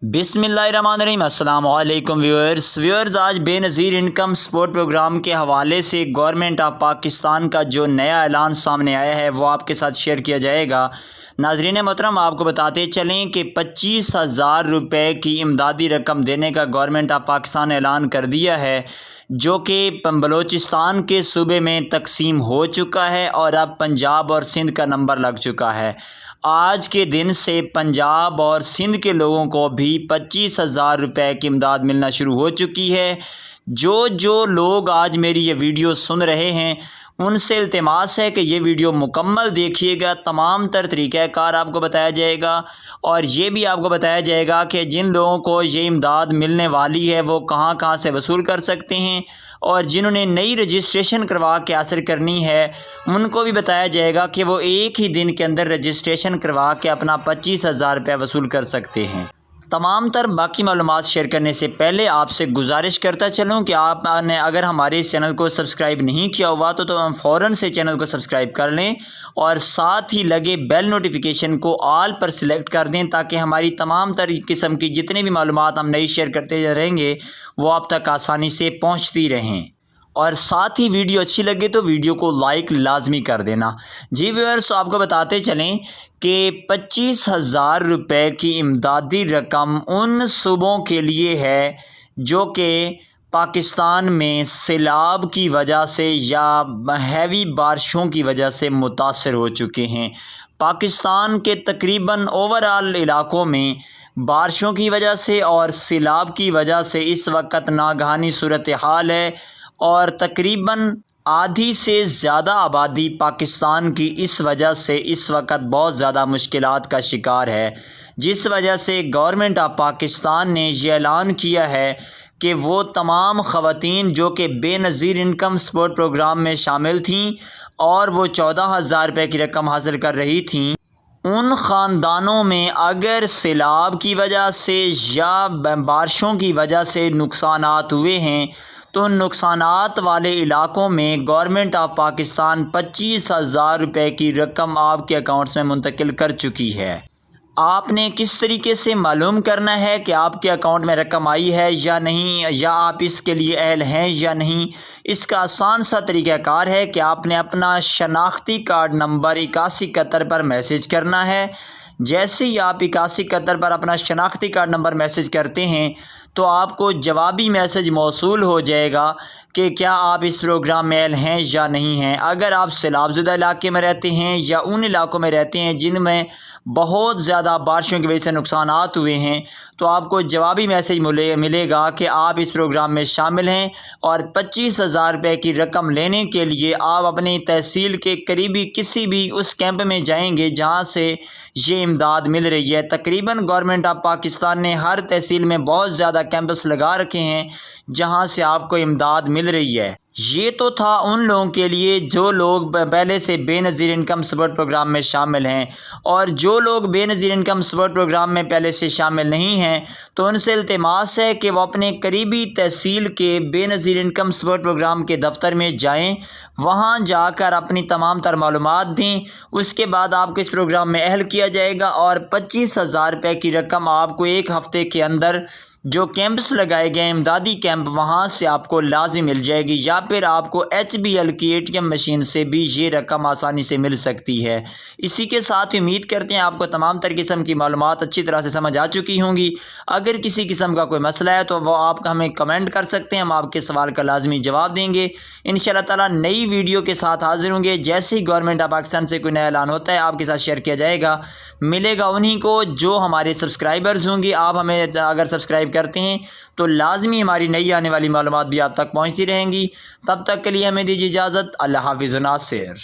बिस्मिल्लाहिर्रहमानिर्रहीम। अस्सलाम वालेकुम व्यूअर्स आज बेनज़ीर इनकम सपोर्ट प्रोग्राम के हवाले से गवर्नमेंट ऑफ पाकिस्तान का जो नया ऐलान सामने आया है वो आपके साथ शेयर किया जाएगा। नाज़रीन मोहतरम, आपको बताते चलें कि 25,000 रुपये की इमदादी रकम देने का गवर्नमेंट ऑफ पाकिस्तान ने ऐलान कर दिया है, जो कि बलूचिस्तान के सूबे में तकसीम हो चुका है और अब पंजाब और सिंध का नंबर लग चुका है। आज के दिन से पंजाब और सिंध के लोगों को भी 25,000 रुपये की इमदाद मिलना शुरू हो चुकी है। जो लोग आज मेरी ये वीडियो सुन रहे हैं उनसे इल्तिमास है कि ये वीडियो मुकम्मल देखिएगा। तमाम तर तरीक़ाकार आपको बताया जाएगा और ये भी आपको बताया जाएगा कि जिन लोगों को ये इमदाद मिलने वाली है वो कहाँ कहाँ से वसूल कर सकते हैं, और जिन्होंने नई रजिस्ट्रेशन करवा के हासिल करनी है उनको भी बताया जाएगा कि वो एक ही दिन के अंदर रजिस्ट्रेशन करवा के अपना 25,000 रुपये वसूल कर सकते हैं। तमाम तर बाकी मालूमात शेयर करने से पहले आपसे गुजारिश करता चलूँ कि आपने अगर हमारे इस चैनल को सब्सक्राइब नहीं किया हुआ तो हम फ़ौरन से चैनल को सब्सक्राइब कर लें और साथ ही लगे बेल नोटिफिकेशन को ऑल पर सिलेक्ट कर दें, ताकि हमारी तमाम तर किस्म की जितनी भी मालूमात हम नई शेयर करते रहेंगे वो आप तक आसानी से पहुँचती रहें। और साथ ही वीडियो अच्छी लगे तो वीडियो को लाइक लाजमी कर देना। जी व्यूअर्स, आपको बताते चलें कि 25,000 रुपये की इमदादी रकम उन सूबों के लिए है जो कि पाकिस्तान में सैलाब की वजह से या हैवी बारिशों की वजह से मुतासर हो चुके हैं। पाकिस्तान के तकरीबन ओवरऑल इलाकों में बारिशों की वजह से और सैलाब की वजह से इस वक्त नागहानी सूरत हाल है और तकरीबन आधी से ज़्यादा आबादी पाकिस्तान की इस वजह से इस वक्त बहुत ज़्यादा मुश्किलात का शिकार है, जिस वजह से गवर्नमेंट ऑफ पाकिस्तान ने ये ऐलान किया है कि वो तमाम ख़वातीन जो कि बेनज़ीर इनकम सपोर्ट प्रोग्राम में शामिल थीं और वो 14,000 रुपये की रकम हासिल कर रही थीं, उन ख़ानदानों में अगर सैलाब की वजह से या बारिशों की वजह से नुकसानात हुए हैं तो नुकसानात वाले इलाकों में गवर्नमेंट ऑफ पाकिस्तान 25,000 रुपये की रकम आपके अकाउंट्स में मुंतकिल कर चुकी है। आपने किस तरीके से मालूम करना है कि आपके अकाउंट में रकम आई है या नहीं, या आप इसके लिए अहल हैं या नहीं, इसका आसान सा तरीक़ाकार है कि आपने अपना शनाख्ती कार्ड नंबर 8171 पर मैसेज करना है। जैसे ही आप 8171 पर अपना शनाख्ती कार्ड नंबर मैसेज करते हैं तो आपको जवाबी मैसेज मौसूल हो जाएगा कि क्या आप इस प्रोग्राम में अहल हैं या नहीं हैं। अगर आप सैलाबज़दा इलाके में रहते हैं या उन इलाकों में रहते हैं जिनमें बहुत ज़्यादा बारिशों की वजह से नुकसानात हुए हैं तो आपको जवाबी मैसेज मिलेगा कि आप इस प्रोग्राम में शामिल हैं और 25,000 रुपये की रकम लेने के लिए आप अपनी तहसील के करीबी किसी भी उस कैंप में जाएंगे जहां से ये इमदाद मिल रही है। तकरीबन गवर्नमेंट ऑफ पाकिस्तान ने हर तहसील में बहुत ज़्यादा कैंपस लगा रखे हैं जहां से आपको इमदाद मिल रही है। ये तो था उन लोगों के लिए जो लोग पहले से बेनज़ीर इनकम सपोर्ट प्रोग्राम में शामिल हैं, और जो लोग बेनज़ीर इनकम सपोर्ट प्रोग्राम में पहले से शामिल नहीं हैं तो उनसे इल्तिमास है कि वो अपने करीबी तहसील के बेनज़ीर इनकम सपोर्ट प्रोग्राम के दफ्तर में जाएं, वहां जाकर अपनी तमाम तर मालूमात दें। उसके बाद आपको इस प्रोग्राम में अहल किया जाएगा और 25,000 रुपये की रकम आपको एक हफ़्ते के अंदर जो कैंप्स लगाए गए इमदादी कैंप वहाँ से आपको लाजिम मिल जाएगी, या फिर आपको HBL की ATM मशीन से भी ये रकम आसानी से मिल सकती है। इसी के साथ उम्मीद करते हैं आपको तमाम तर किस्म की मालूमात अच्छी तरह से समझ आ चुकी होंगी। अगर किसी किस्म का कोई मसला है तो वो आप हमें कमेंट कर सकते हैं, हम आपके सवाल का लाजमी जवाब देंगे। इंशाअल्लाह ताला नई वीडियो के साथ हाजिर होंगे। जैसे ही गवर्नमेंट ऑफ पाकिस्तान से कोई नया ऐलान होता है आपके साथ शेयर किया जाएगा। मिलेगा उन्हीं को जो हमारे सब्सक्राइबर्स होंगे। आप हमें अगर सब्सक्राइब करते हैं तो लाजमी हमारी नई आने वाली मालूमात भी आप तक पहुंचती रहेंगी। तब तक के लिए हमें दीजिए इजाज़त। अल्लाह हाफ़िज़। नासिर।